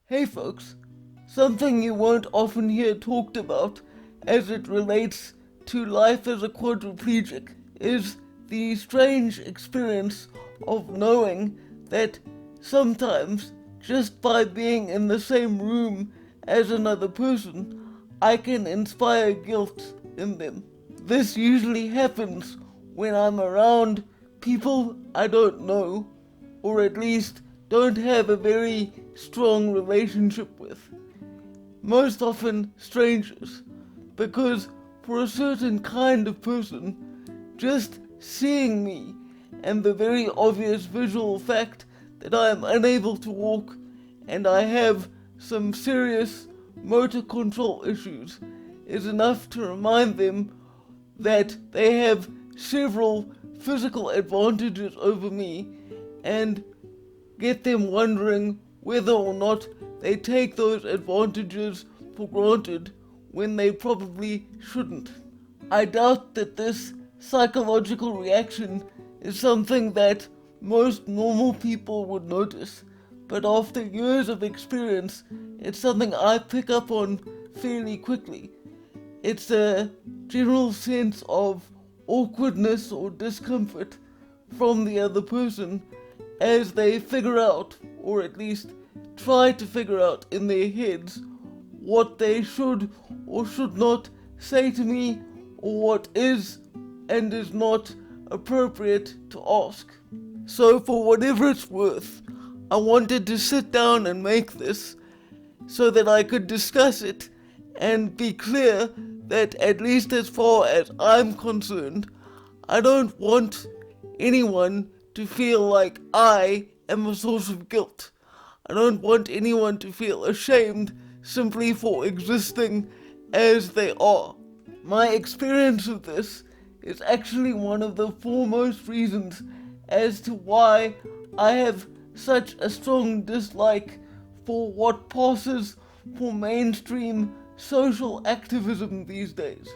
Hey folks, something you won't often hear talked about as it relates to life as a quadriplegic is the strange experience of knowing that sometimes just by being in the same room as another person, I can inspire guilt in them. This usually happens when I'm around people I don't know, or at least don't have a very strong relationship with. Most often strangers, because for a certain kind of person, just seeing me and the very obvious visual fact that I am unable to walk and I have some serious motor control issues is enough to remind them that they have several physical advantages over me and get them wondering whether or not they take those advantages for granted when they probably shouldn't. I doubt that this psychological reaction is something that most normal people would notice, but after years of experience, it's something I pick up on fairly quickly. It's a general sense of awkwardness or discomfort from the other person as they figure out, or at least try to figure out in their heads, what they should or should not say to me, or what is and is not appropriate to ask. So for whatever it's worth, I wanted to sit down and make this so that I could discuss it and be clear that at least as far as I'm concerned, I don't want anyone to feel like I am a source of guilt. I don't want anyone to feel ashamed simply for existing as they are. My experience of this is actually one of the foremost reasons as to why I have such a strong dislike for what passes for mainstream social activism these days.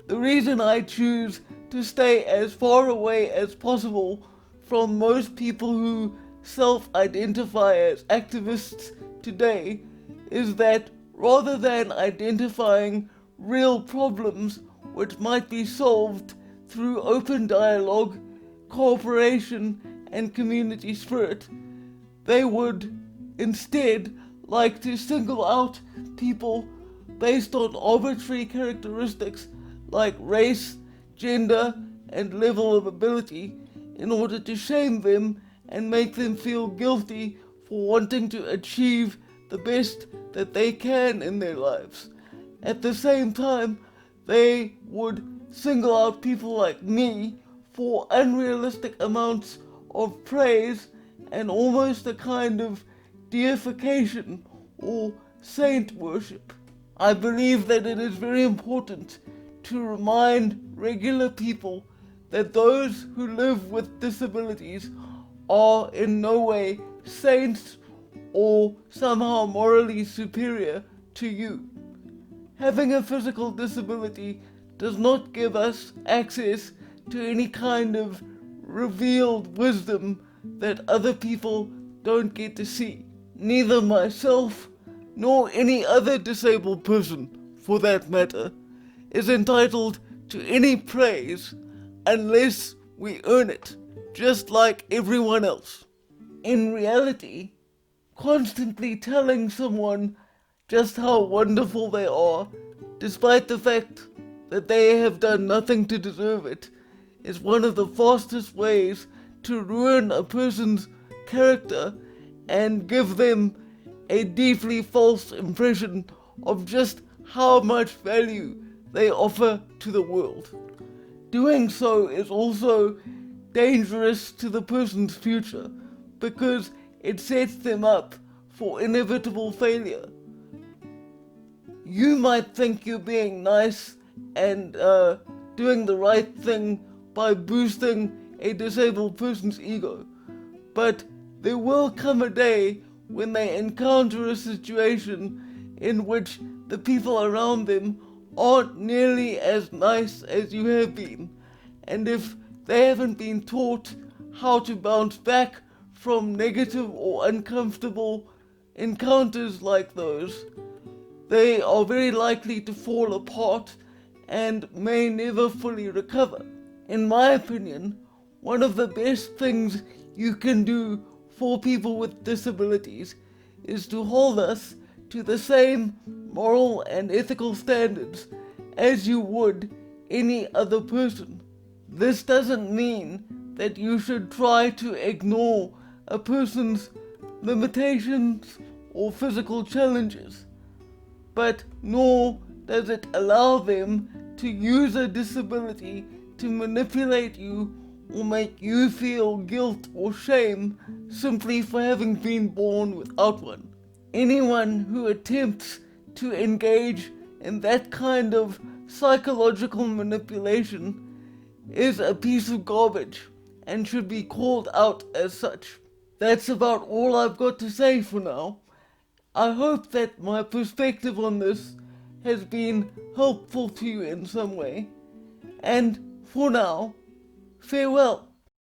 The reason I choose to stay as far away as possible from most people who self-identify as activists today is that rather than identifying real problems which might be solved through open dialogue, cooperation, and community spirit, they would instead like to single out people based on arbitrary characteristics like race, gender, and level of ability in order to shame them and make them feel guilty for wanting to achieve the best that they can in their lives. At the same time, they would single out people like me for unrealistic amounts of praise and almost a kind of deification or saint worship. I believe that it is very important to remind regular people that those who live with disabilities are in no way saints or somehow morally superior to you. Having a physical disability does not give us access to any kind of revealed wisdom that other people don't get to see. Neither myself nor any other disabled person, for that matter, is entitled to any praise unless we earn it, just like everyone else. In reality, constantly telling someone just how wonderful they are, despite the fact that they have done nothing to deserve it, is one of the fastest ways to ruin a person's character and give them a deeply false impression of just how much value they offer to the world. Doing so is also dangerous to the person's future because it sets them up for inevitable failure. You might think you're being nice and doing the right thing by boosting a disabled person's ego, but there will come a day when they encounter a situation in which the people around them aren't nearly as nice as you have been, and if they haven't been taught how to bounce back from negative or uncomfortable encounters like those, they are very likely to fall apart and may never fully recover. In my opinion, one of the best things you can do for people with disabilities is to hold us to the same moral and ethical standards as you would any other person. This doesn't mean that you should try to ignore a person's limitations or physical challenges, but nor does it allow them to use a disability to manipulate you or make you feel guilt or shame simply for having been born without one. Anyone who attempts to engage in that kind of psychological manipulation is a piece of garbage and should be called out as such. That's about all I've got to say for now. I hope that my perspective on this has been helpful to you in some way. And for now, farewell.